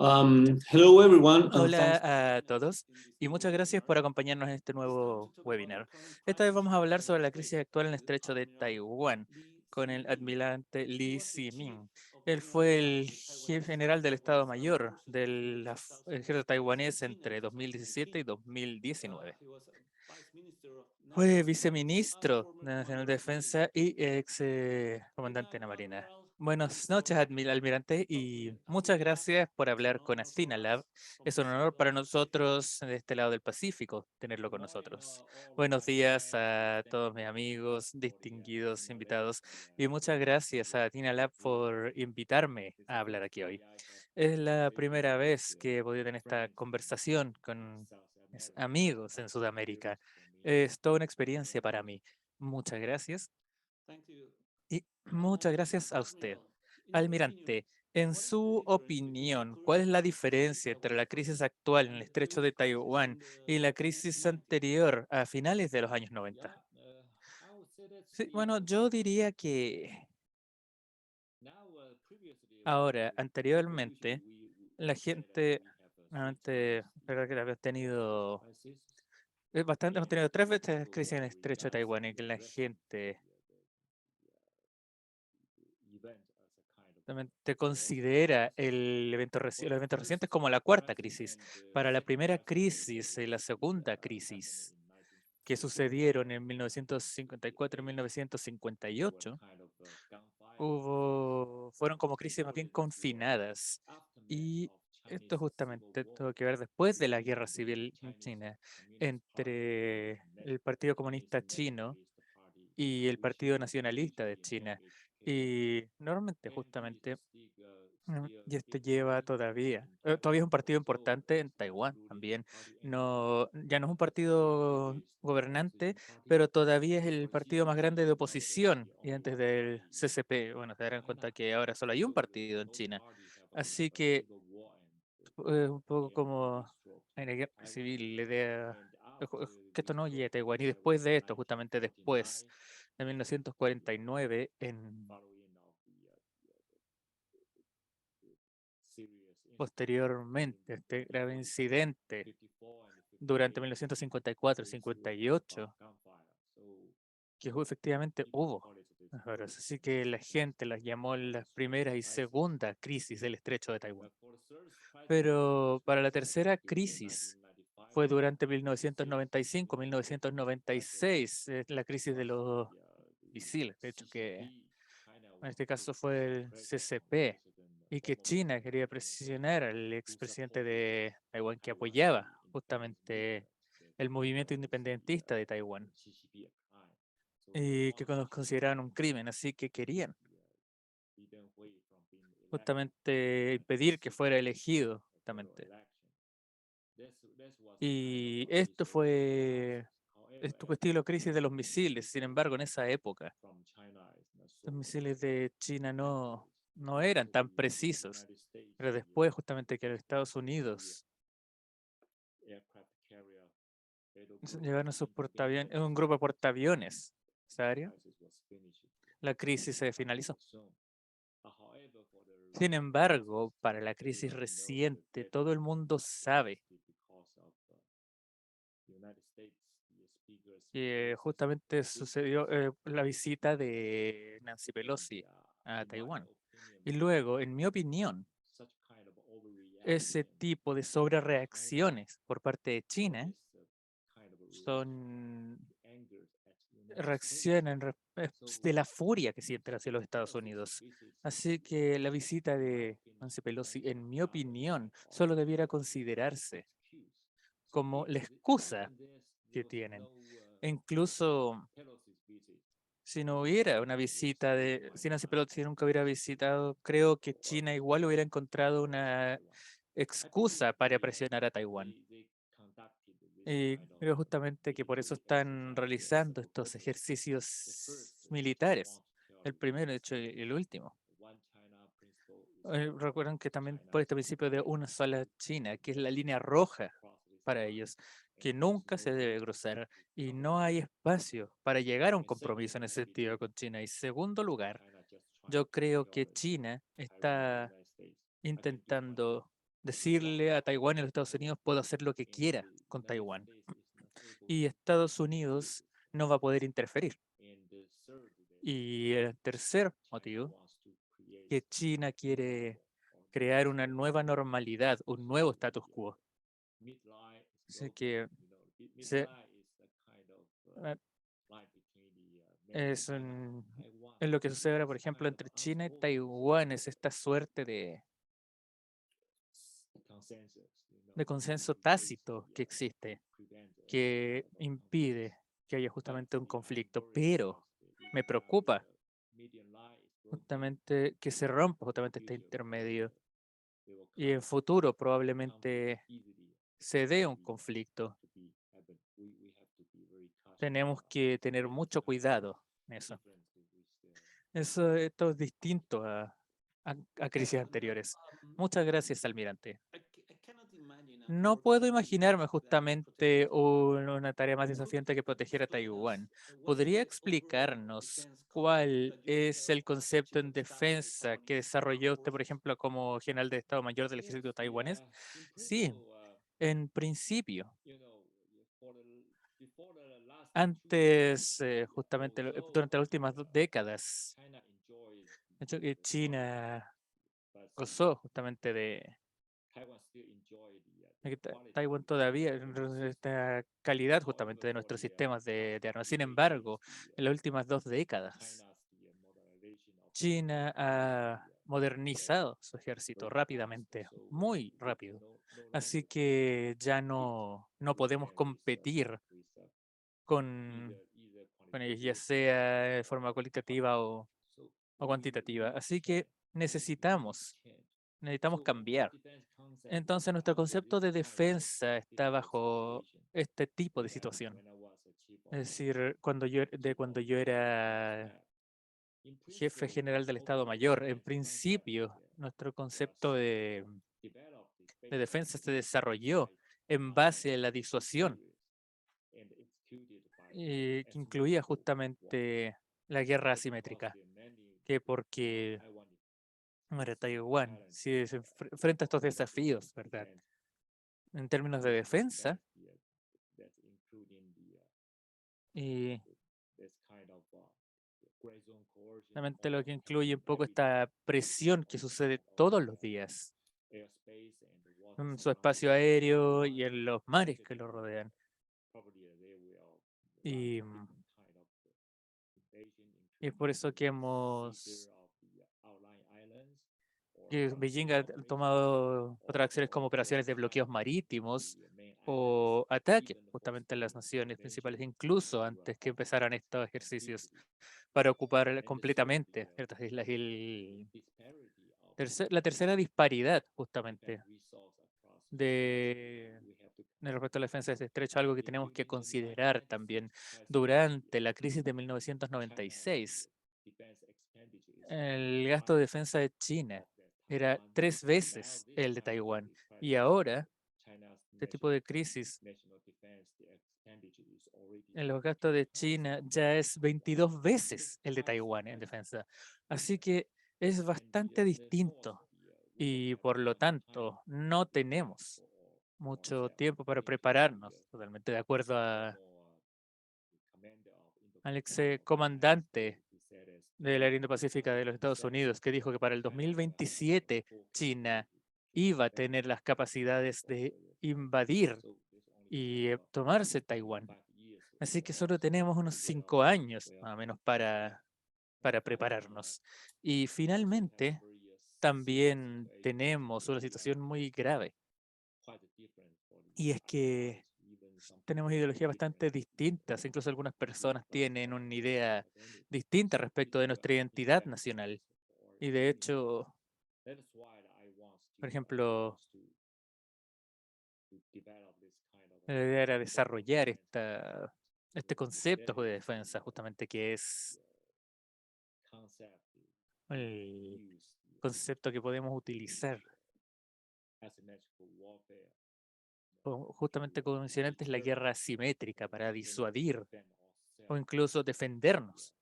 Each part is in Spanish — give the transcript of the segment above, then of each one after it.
Hello everyone, and thanks. Hola a todos y muchas gracias por acompañarnos en este nuevo webinar. Esta vez vamos a hablar sobre la crisis actual en el estrecho de Taiwán con el almirante Lee Siming. Él fue el jefe general del Estado Mayor del ejército taiwanés entre 2017 y 2019. Fue viceministro de Nacional Defensa y ex comandante de la Marina. Buenas noches, almirante, y muchas gracias por hablar con Athena Lab. Es un honor para nosotros de este lado del Pacífico tenerlo con nosotros. Buenos días a todos mis amigos, distinguidos invitados, y muchas gracias a Athena Lab por invitarme a hablar aquí hoy. Es la primera vez que he podido tener esta conversación con mis amigos en Sudamérica. Es toda una experiencia para mí. Muchas gracias y muchas gracias a usted. Almirante, en su opinión, ¿cuál es la diferencia entre la crisis actual en el estrecho de Taiwán y la crisis anterior a finales de los años 90? Sí, bueno, yo diría que ahora, anteriormente, la gente, realmente, verdad que había tenido bastante, hemos tenido 3 veces crisis en el estrecho de Taiwán y que la gente realmente considera los eventos recientes como la cuarta crisis. Para la primera crisis y la segunda crisis que sucedieron en 1954 y 1958, fueron como crisis más bien confinadas. Y esto justamente tuvo que ver después de la guerra civil en China entre el Partido Comunista Chino y el Partido Nacionalista de China. Y normalmente, justamente, y esto lleva todavía es un partido importante en Taiwán también. No, ya no es un partido gobernante, pero todavía es el partido más grande de oposición y antes del CCP. Bueno, se darán cuenta que ahora solo hay un partido en China. Así que un poco como en la guerra civil, la idea que esto no llegue a Taiwán. Y después de esto, justamente después de 1949, posteriormente, este grave incidente durante 1954 y 58, que efectivamente hubo mejoras. Así que la gente las llamó la primera y segunda crisis del estrecho de Taiwán. Pero para la tercera crisis fue durante 1995-1996, la crisis de los misiles, de hecho que en este caso fue el CCP, y que China quería presionar al expresidente de Taiwán que apoyaba justamente el movimiento independentista de Taiwán y que consideraban un crimen, así que querían justamente impedir que fuera elegido justamente. Y esto fue estilo crisis de los misiles. Sin embargo, en esa época, los misiles de China no eran tan precisos. Pero después, justamente, que los Estados Unidos llegaron sus portaaviones, un grupo de portaaviones, esa área, la crisis se finalizó. Sin embargo, para la crisis reciente, todo el mundo sabe que justamente sucedió la visita de Nancy Pelosi a Taiwán. Y luego, en mi opinión, ese tipo de sobrereacciones por parte de China son reaccionan de la furia que sienten hacia los Estados Unidos. Así que la visita de Nancy Pelosi, en mi opinión, solo debiera considerarse como la excusa que tienen. E incluso si no hubiera una visita si Nancy Pelosi nunca hubiera visitado, creo que China igual hubiera encontrado una excusa para presionar a Taiwán. Y creo justamente que por eso están realizando estos ejercicios militares. El primero, de hecho, y el último. Recuerdan que también por este principio de una sola China, que es la línea roja para ellos, que nunca se debe cruzar y no hay espacio para llegar a un compromiso en ese sentido con China. Y segundo lugar, yo creo que China está intentando decirle a Taiwán y a los Estados Unidos, puedo hacer lo que quiera con Taiwán. Y Estados Unidos no va a poder interferir. Y el tercer motivo, que China quiere crear una nueva normalidad, un nuevo status quo. Así que se- eh, es, es lo que sucede ahora, por ejemplo, entre China y Taiwán, es esta suerte de consenso tácito que existe, que impide que haya justamente un conflicto, pero me preocupa justamente que se rompa justamente este intermedio y en futuro probablemente se dé un conflicto. Tenemos que tener mucho cuidado en eso. Esto es distinto a crisis anteriores. Muchas gracias, almirante. No puedo imaginarme justamente una tarea más desafiante que proteger a Taiwán. ¿Podría explicarnos cuál es el concepto en defensa que desarrolló usted, por ejemplo, como general de Estado Mayor del Ejército taiwanés? Sí, en principio. Antes, justamente durante las últimas 2 décadas, de hecho, que China gozó justamente de que Taiwán todavía esta calidad justamente de nuestros sistemas de armas. Sin embargo, en las últimas 2 décadas, China ha modernizado su ejército rápidamente, muy rápido. Así que ya no podemos competir con, con ellos, ya sea de forma cualitativa o cuantitativa. Así que necesitamos cambiar. Entonces, nuestro concepto de defensa está bajo este tipo de situación. Es decir, cuando yo era jefe general del Estado Mayor, en principio, nuestro concepto de defensa se desarrolló en base a la disuasión, que incluía justamente la guerra asimétrica, que porque era Taiwán, si se enfrenta a estos desafíos, ¿verdad? En términos de defensa, y realmente lo que incluye un poco esta presión que sucede todos los días en su espacio aéreo y en los mares que lo rodean. Y, y es por eso que Beijing ha tomado otras acciones como operaciones de bloqueos marítimos o ataques justamente en las naciones principales, incluso antes que empezaran estos ejercicios para ocupar completamente ciertas islas. Y la tercera disparidad justamente de respecto a la defensa de ese estrecho, algo que tenemos que considerar también durante la crisis de 1996. El gasto de defensa de China era 3 veces el de Taiwán. Y ahora, este tipo de crisis, en los gastos de China ya es 22 veces el de Taiwán en defensa. Así que es bastante distinto y por lo tanto no tenemos mucho tiempo para prepararnos, totalmente de acuerdo al ex comandante de la Indo-Pacífica de los Estados Unidos, que dijo que para el 2027 China iba a tener las capacidades de invadir y tomarse Taiwán. Así que solo tenemos unos 5 años más o menos para prepararnos. Y finalmente, también tenemos una situación muy grave. Y es que tenemos ideologías bastante distintas, incluso algunas personas tienen una idea distinta respecto de nuestra identidad nacional. Y de hecho, por ejemplo, la idea era desarrollar este concepto de defensa, justamente que es el concepto que podemos utilizar justamente como mencioné antes, la guerra asimétrica para disuadir o incluso defendernos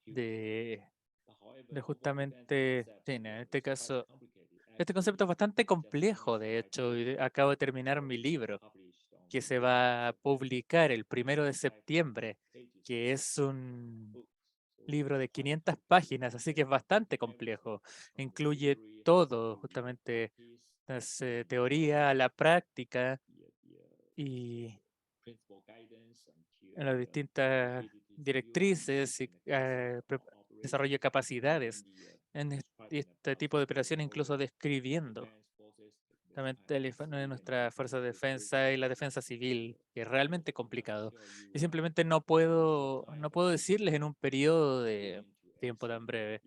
de, de justamente China. En este caso, Este concepto es bastante complejo, de hecho, y acabo de terminar mi libro, que se va a publicar el 1 de septiembre, que es un libro de 500 páginas, así que es bastante complejo. Incluye todo, justamente, desde teoría a la práctica y en las distintas directrices y desarrollo de capacidades en este tipo de operaciones, incluso describiendo también de nuestra fuerza de defensa y la defensa civil, que es realmente complicado. Y simplemente no puedo decirles en un periodo de tiempo tan breve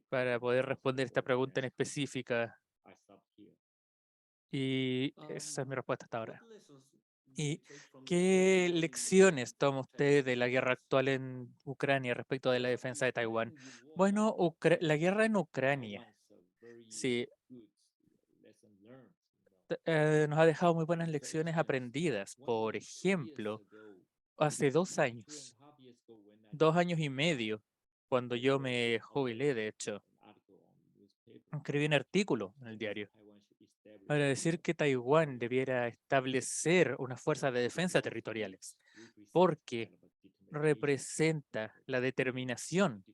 para poder responder esta pregunta en específica. Y esa es mi respuesta hasta ahora. ¿Y qué lecciones toma usted de la guerra actual en Ucrania respecto de la defensa de Taiwán? Bueno, la guerra en Ucrania, sí, nos ha dejado muy buenas lecciones aprendidas. Por ejemplo, hace 2 años, 2 años y medio, cuando yo me jubilé, de hecho, escribí un artículo en el diario para decir que Taiwán debiera establecer una fuerza de defensa territoriales, porque representa la determinación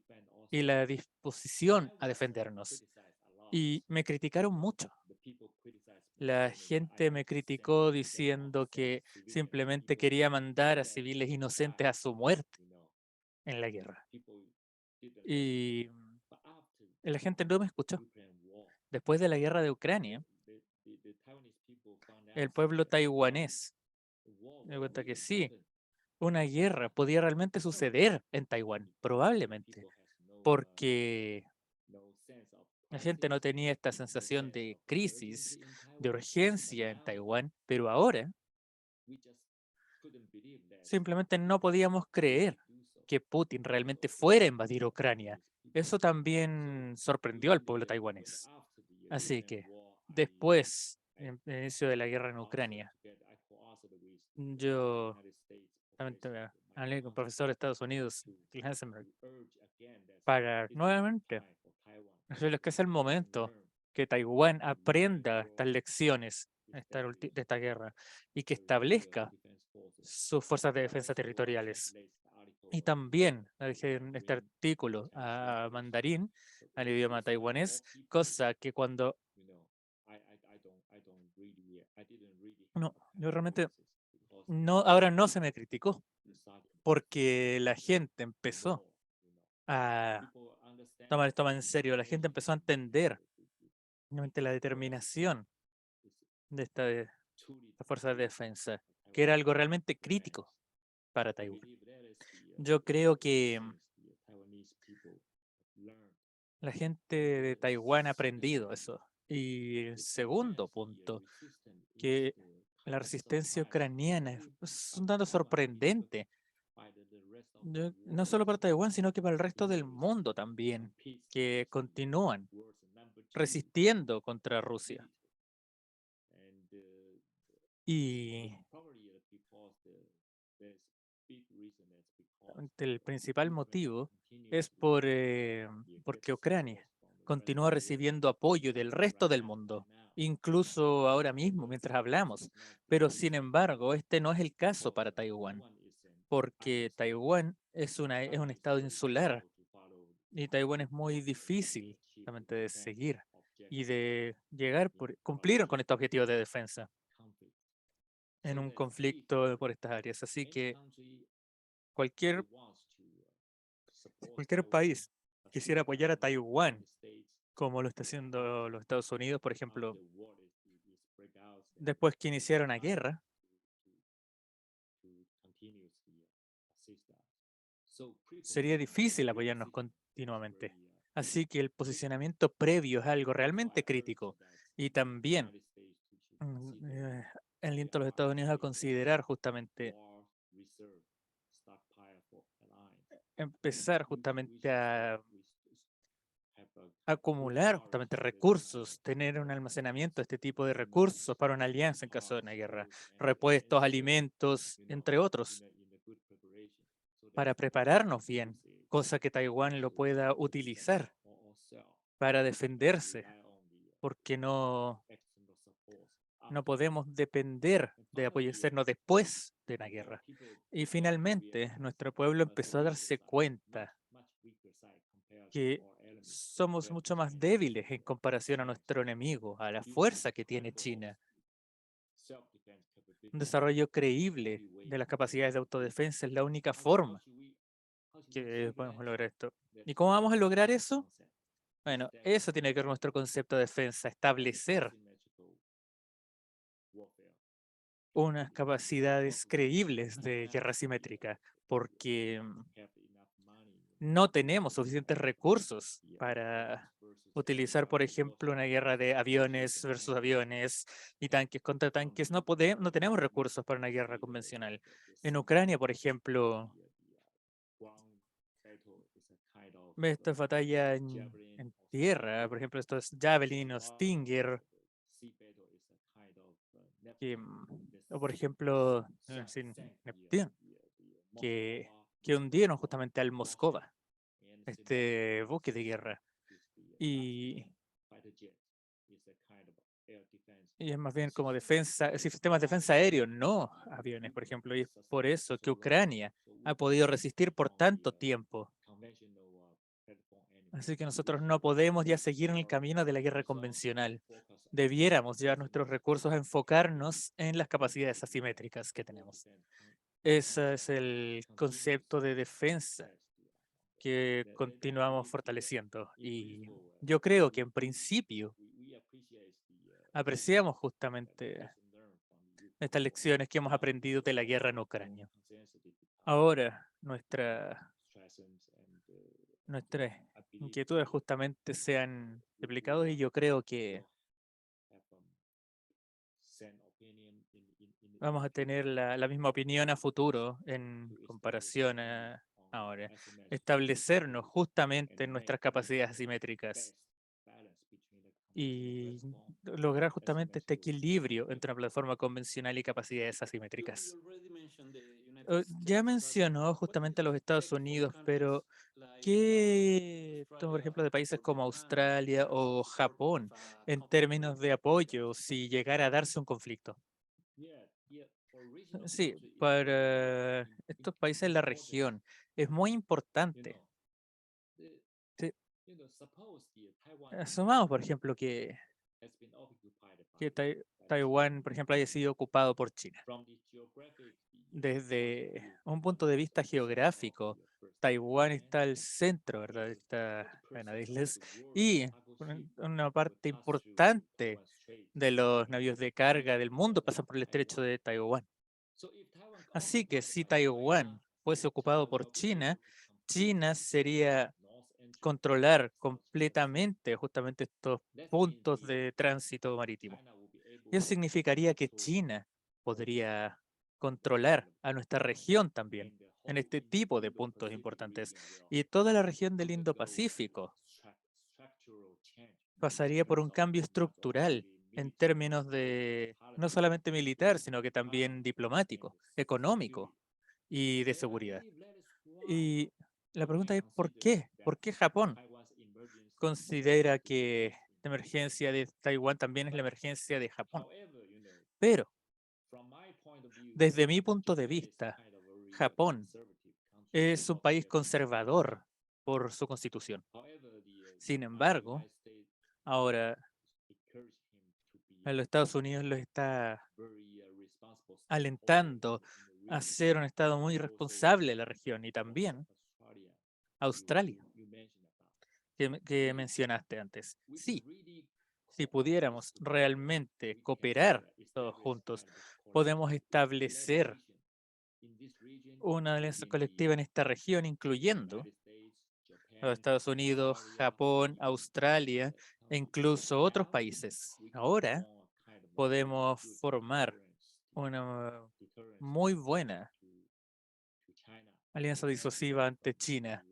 y la disposición a defendernos. Y me criticaron mucho. La gente me criticó diciendo que simplemente quería mandar a civiles inocentes a su muerte en la guerra. Y la gente no me escuchó. Después de la guerra de Ucrania, el pueblo taiwanés me di cuenta que sí, una guerra podía realmente suceder en Taiwán, probablemente, porque la gente no tenía esta sensación de crisis, de urgencia en Taiwán, pero ahora simplemente no podíamos creer que Putin realmente fuera a invadir Ucrania. Eso también sorprendió al pueblo taiwanés. Así que después del inicio de la guerra en Ucrania, yo también hablé con el profesor de Estados Unidos, Glenn Heisenberg, para nuevamente decirles que es el momento que Taiwán aprenda estas lecciones de esta guerra y que establezca sus fuerzas de defensa territoriales. Y también dije en este artículo a mandarín, al idioma taiwanés, cosa que cuando no, yo realmente no, ahora no se me criticó, porque la gente empezó a tomar esto más en serio, la gente empezó a entender realmente la determinación de esta fuerza de defensa, que era algo realmente crítico para Taiwán. Yo creo que la gente de Taiwán ha aprendido eso. Y el segundo punto, que la resistencia ucraniana es un dato sorprendente, no solo para Taiwán, sino que para el resto del mundo también, que continúan resistiendo contra Rusia. Y el principal motivo es porque Ucrania continúa recibiendo apoyo del resto del mundo, incluso ahora mismo mientras hablamos. Pero sin embargo, este no es el caso para Taiwán, porque Taiwán es un estado insular y Taiwán es muy difícil realmente de seguir y de cumplir con estos objetivos de defensa en un conflicto por estas áreas. Así que cualquier cualquier país quisiera apoyar a Taiwán, como lo está haciendo los Estados Unidos, por ejemplo, después que iniciaron la guerra, sería difícil apoyarnos continuamente. Así que el posicionamiento previo es algo realmente crítico. Y también aliento a los Estados Unidos a considerar justamente empezar justamente a acumular justamente recursos, tener un almacenamiento de este tipo de recursos para una alianza en caso de una guerra, repuestos, alimentos, entre otros, para prepararnos bien, cosa que Taiwán lo pueda utilizar para defenderse. porque no podemos depender de apoyo externo después de una guerra. Y finalmente, nuestro pueblo empezó a darse cuenta que somos mucho más débiles en comparación a nuestro enemigo, a la fuerza que tiene China. Un desarrollo creíble de las capacidades de autodefensa es la única forma que podemos lograr esto. ¿Y cómo vamos a lograr eso? Bueno, eso tiene que ver con nuestro concepto de defensa, establecer unas capacidades creíbles de guerra simétrica, porque no tenemos suficientes recursos para utilizar, por ejemplo, una guerra de aviones versus aviones y tanques contra tanques. No tenemos recursos para una guerra convencional. En Ucrania, por ejemplo, esta batalla en tierra, por ejemplo, estos Javelin o Stinger, o por ejemplo, sin Neptune, que hundieron justamente al Moscova, este buque de guerra. Y, y es más bien como defensa, sistemas de defensa aéreo, no aviones, por ejemplo. Y es por eso que Ucrania ha podido resistir por tanto tiempo. Así que nosotros no podemos ya seguir en el camino de la guerra convencional. Debiéramos llevar nuestros recursos a enfocarnos en las capacidades asimétricas que tenemos. Ese es el concepto de defensa que continuamos fortaleciendo. Y yo creo que en principio apreciamos justamente estas lecciones que hemos aprendido de la guerra en Ucrania. Ahora, nuestras inquietudes justamente se han duplicado y yo creo que vamos a tener la misma opinión a futuro en comparación a ahora. Establecernos justamente en nuestras capacidades asimétricas y lograr justamente este equilibrio entre una plataforma convencional y capacidades asimétricas. Ya mencionó justamente a los Estados Unidos, pero ¿qué, por ejemplo, de países como Australia o Japón en términos de apoyo si llegara a darse un conflicto? Sí, para estos países de la región es muy importante. Sí, asumamos, por ejemplo, que Taiwán, por ejemplo, haya sido ocupado por China. Desde un punto de vista geográfico, Taiwán está al centro, ¿verdad? Esta cadena de islas y una parte importante de los navíos de carga del mundo pasan por el estrecho de Taiwán. Así que si Taiwán fuese ocupado por China, China sería controlar completamente justamente estos puntos de tránsito marítimo. Y eso significaría que China podría controlar a nuestra región también en este tipo de puntos importantes. Y toda la región del Indo-Pacífico pasaría por un cambio estructural en términos de no solamente militar, sino que también diplomático, económico y de seguridad. Y la pregunta es, ¿por qué? ¿Por qué Japón considera que la emergencia de Taiwán también es la emergencia de Japón? Pero, desde mi punto de vista, Japón es un país conservador por su constitución. Sin embargo, ahora a los Estados Unidos los está alentando a ser un estado muy responsable de la región y también Australia, que mencionaste antes. Sí, si pudiéramos realmente cooperar todos juntos, podemos establecer una alianza colectiva en esta región, incluyendo a los Estados Unidos, Japón, Australia e incluso otros países. Ahora podemos formar una muy buena alianza disuasiva ante China,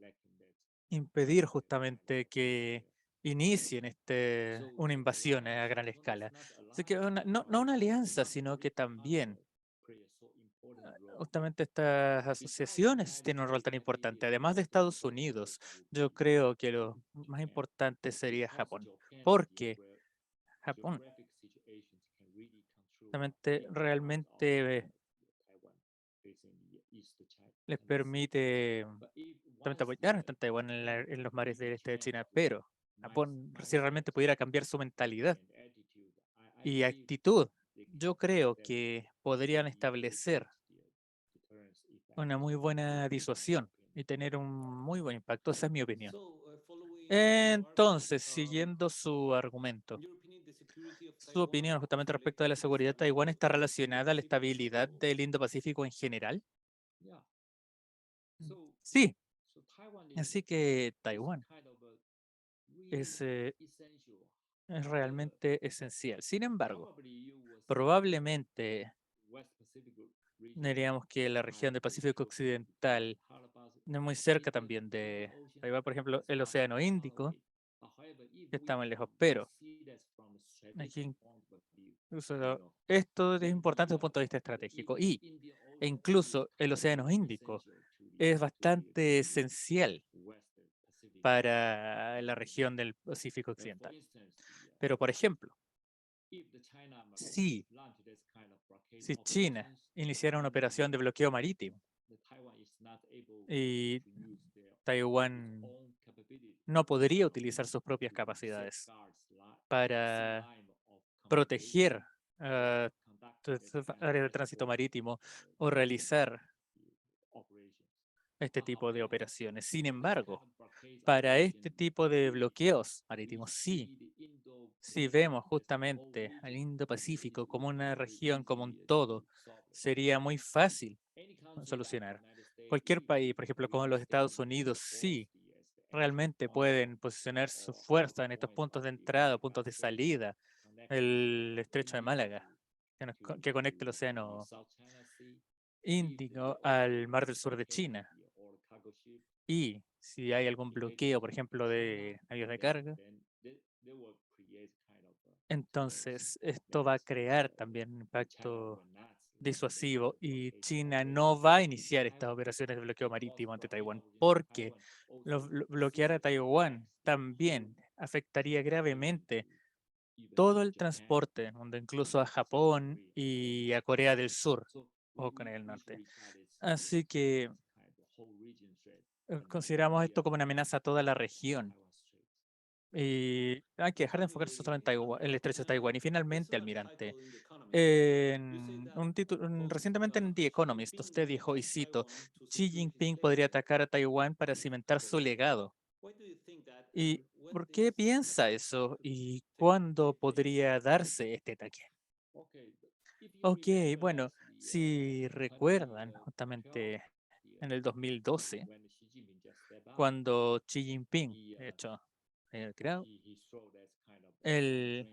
impedir justamente que inicien una invasión a gran escala. Así que no una alianza, sino que también justamente estas asociaciones tienen un rol tan importante. Además de Estados Unidos, yo creo que lo más importante sería Japón, porque Japón. Realmente les permite justamente apoyar a Taiwán en los mares del este de China, pero Japón, si realmente pudiera cambiar su mentalidad y actitud, yo creo que podrían establecer una muy buena disuasión y tener un muy buen impacto. Esa es mi opinión. Entonces, siguiendo su argumento, su opinión justamente respecto de la seguridad de Taiwán está relacionada a la estabilidad del Indo-Pacífico en general. Sí, así que Taiwán es, eh, es realmente esencial. Sin embargo, probablemente diríamos que la región del Pacífico Occidental no es muy cerca también de Taiwán, por ejemplo, el Océano Índico, que está muy lejos, pero aquí incluso esto es importante desde un punto de vista estratégico e incluso el Océano Índico es bastante esencial para la región del Pacífico Occidental. Pero, por ejemplo, si, si China iniciara una operación de bloqueo marítimo y Taiwán no podría utilizar sus propias capacidades para proteger áreas de tránsito marítimo o realizar este tipo de operaciones. Sin embargo, para este tipo de bloqueos marítimos, sí, si vemos justamente al Indo-Pacífico como una región, como un todo, sería muy fácil solucionar. Cualquier país, por ejemplo, como los Estados Unidos, sí, realmente pueden posicionar su fuerza en estos puntos de entrada, puntos de salida, el estrecho de Málaga, que conecta el océano Índico al mar del sur de China. Y si hay algún bloqueo, por ejemplo, de navíos de carga, entonces esto va a crear también un impacto disuasivo y China no va a iniciar estas operaciones de bloqueo marítimo ante Taiwán porque bloquear a Taiwán también afectaría gravemente todo el transporte, donde incluso a Japón y a Corea del Sur o Corea del Norte. Así que consideramos esto como una amenaza a toda la región. Y hay que dejar de enfocarse solo en Taiwán, el estrecho de Taiwán. Y finalmente, almirante, recientemente en The Economist, usted dijo, y cito, Xi Jinping podría atacar a Taiwán para cimentar su legado. ¿Y por qué piensa eso? ¿Y cuándo podría darse este ataque? Ok, bueno, si recuerdan, justamente en el 2012, cuando Xi Jinping, de hecho, creo, él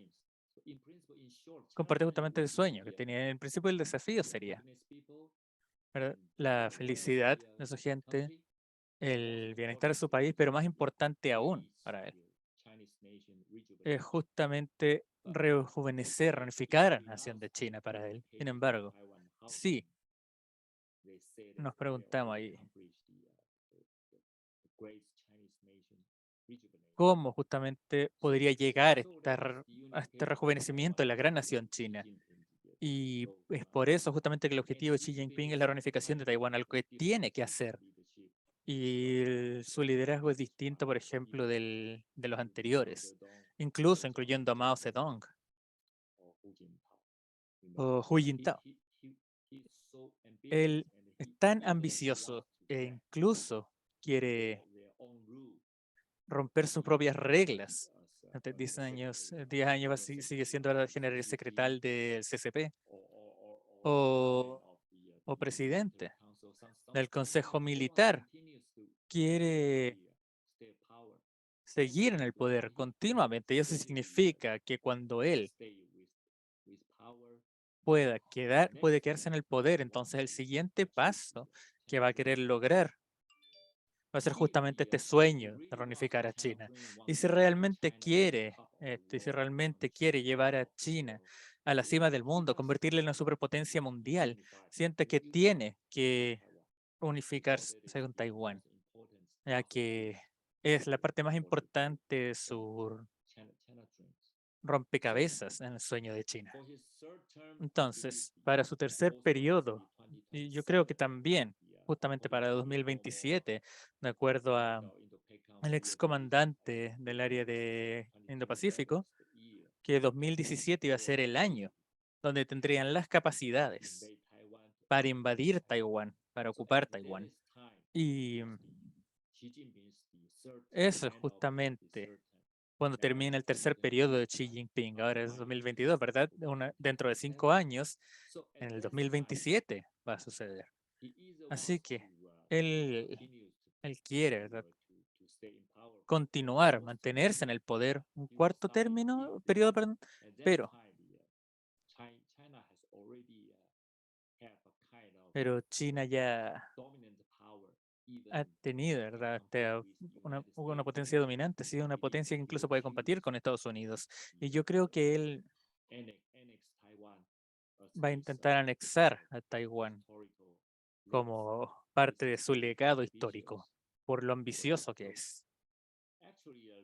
compartió justamente el sueño que tenía. En principio, el desafío sería, ¿verdad?, la felicidad de su gente, el bienestar de su país, pero más importante aún para él, es justamente rejuvenecer, reunificar a la nación de China para él. Sin embargo, sí, nos preguntamos ahí, ¿cómo justamente podría llegar a este rejuvenecimiento de la gran nación china? Y es por eso justamente que el objetivo de Xi Jinping es la reunificación de Taiwán, algo que tiene que hacer. Y su liderazgo es distinto, por ejemplo, de los anteriores, incluso incluyendo a Mao Zedong o Hu Jintao. Él es tan ambicioso e incluso quiere romper sus propias reglas. Antes 10 años sigue siendo el general secretario del CCP o, o presidente del Consejo Militar. Quiere seguir en el poder continuamente y eso significa que cuando él puede quedarse en el poder, entonces el siguiente paso que va a querer lograr va a ser justamente este sueño de reunificar a China. Y si realmente quiere, y si realmente quiere llevar a China a la cima del mundo, convertirla en una superpotencia mundial, siente que tiene que unificarse con Taiwán, ya que es la parte más importante de su rompecabezas en el sueño de China. Entonces, para su tercer periodo, y yo creo que también, justamente para 2027, de acuerdo a el excomandante del área de Indo-Pacífico, que 2017 iba a ser el año donde tendrían las capacidades para invadir Taiwán, para ocupar Taiwán. Y eso es justamente cuando termina el tercer periodo de Xi Jinping. Ahora es 2022, ¿verdad? Dentro de 5 años, en el 2027 va a suceder. Así que él quiere, ¿verdad?, continuar, mantenerse en el poder, un cuarto periodo, perdón, pero China ya ha tenido, ¿verdad?, una potencia dominante, sí, una potencia que incluso puede competir con Estados Unidos. Y yo creo que él va a intentar anexar a Taiwán como parte de su legado histórico, por lo ambicioso que es.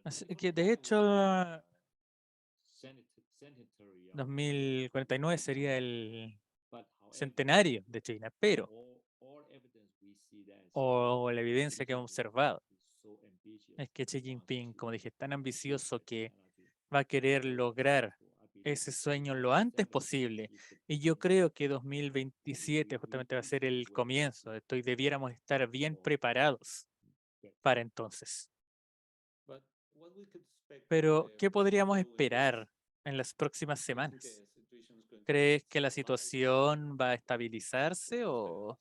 Así que, de hecho, 2049 sería el centenario de China, pero, o la evidencia que hemos observado, es que Xi Jinping, como dije, es tan ambicioso que va a querer lograr ese sueño lo antes posible. Y yo creo que 2027 justamente va a ser el comienzo. Debiéramos estar bien preparados para entonces. Pero, ¿qué podríamos esperar en las próximas semanas? ¿Crees que la situación va a estabilizarse o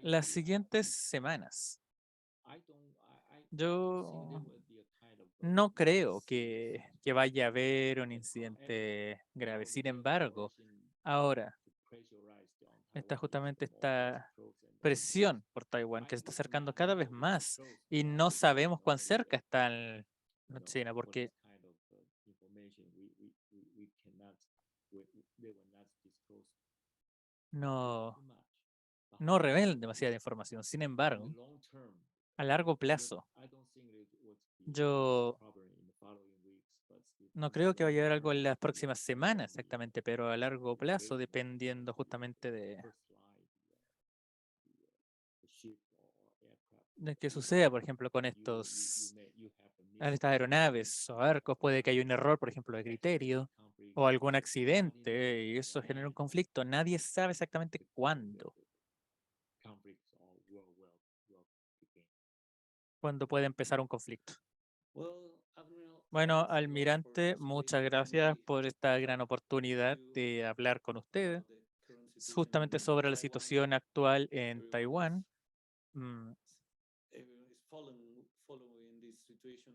las siguientes semanas? Yo no creo que vaya a haber un incidente grave. Sin embargo, ahora está justamente esta presión por Taiwán que se está acercando cada vez más y no sabemos cuán cerca está China, porque no, no revelan demasiada información. Sin embargo, a largo plazo, yo no creo que vaya a haber algo en las próximas semanas exactamente, pero a largo plazo, dependiendo justamente de qué suceda, por ejemplo, con estas aeronaves o barcos, puede que haya un error, por ejemplo, de criterio o algún accidente y eso genera un conflicto. Nadie sabe exactamente cuándo puede empezar un conflicto. Bueno, almirante, muchas gracias por esta gran oportunidad de hablar con ustedes justamente sobre la situación actual en Taiwán. Mm,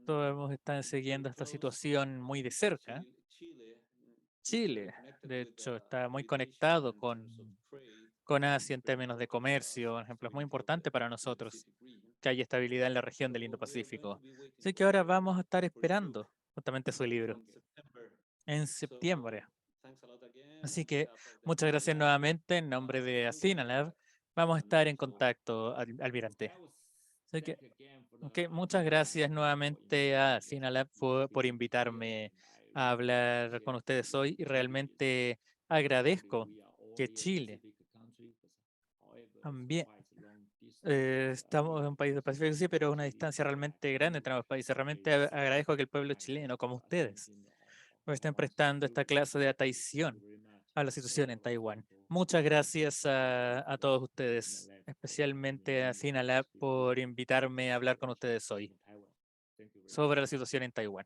Todos hemos estado siguiendo esta situación muy de cerca. Chile, de hecho, está muy conectado con Asia en términos de comercio. Por ejemplo, es muy importante para nosotros que haya estabilidad en la región del Indo-Pacífico. Así que ahora vamos a estar esperando justamente su libro en septiembre. Así que muchas gracias nuevamente en nombre de Asinalab. Vamos a estar en contacto, almirante. Así que, ok, muchas gracias nuevamente a Asinalab por invitarme a hablar con ustedes hoy y realmente agradezco que Chile también estamos en un país del Pacífico, sí, pero es una distancia realmente grande entre ambos países. Realmente agradezco que el pueblo chileno, como ustedes, nos estén prestando esta clase de atención a la situación en Taiwán. Muchas gracias a todos ustedes, especialmente a Sinalab por invitarme a hablar con ustedes hoy sobre la situación en Taiwán.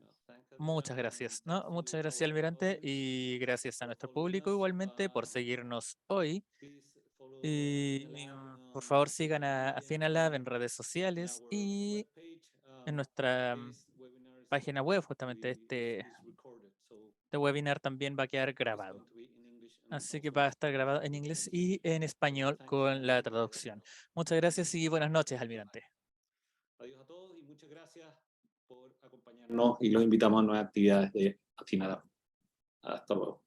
Muchas gracias, ¿no? Muchas gracias, almirante, y gracias a nuestro público igualmente por seguirnos hoy. Y por favor sigan a Finalab en redes sociales y en nuestra página web, justamente este webinar también va a quedar grabado. Así que va a estar grabado en inglés y en español con la traducción. Muchas gracias y buenas noches, almirante. Adiós a todos y muchas gracias por acompañarnos y los invitamos a nuevas actividades de Afinada. Hasta luego.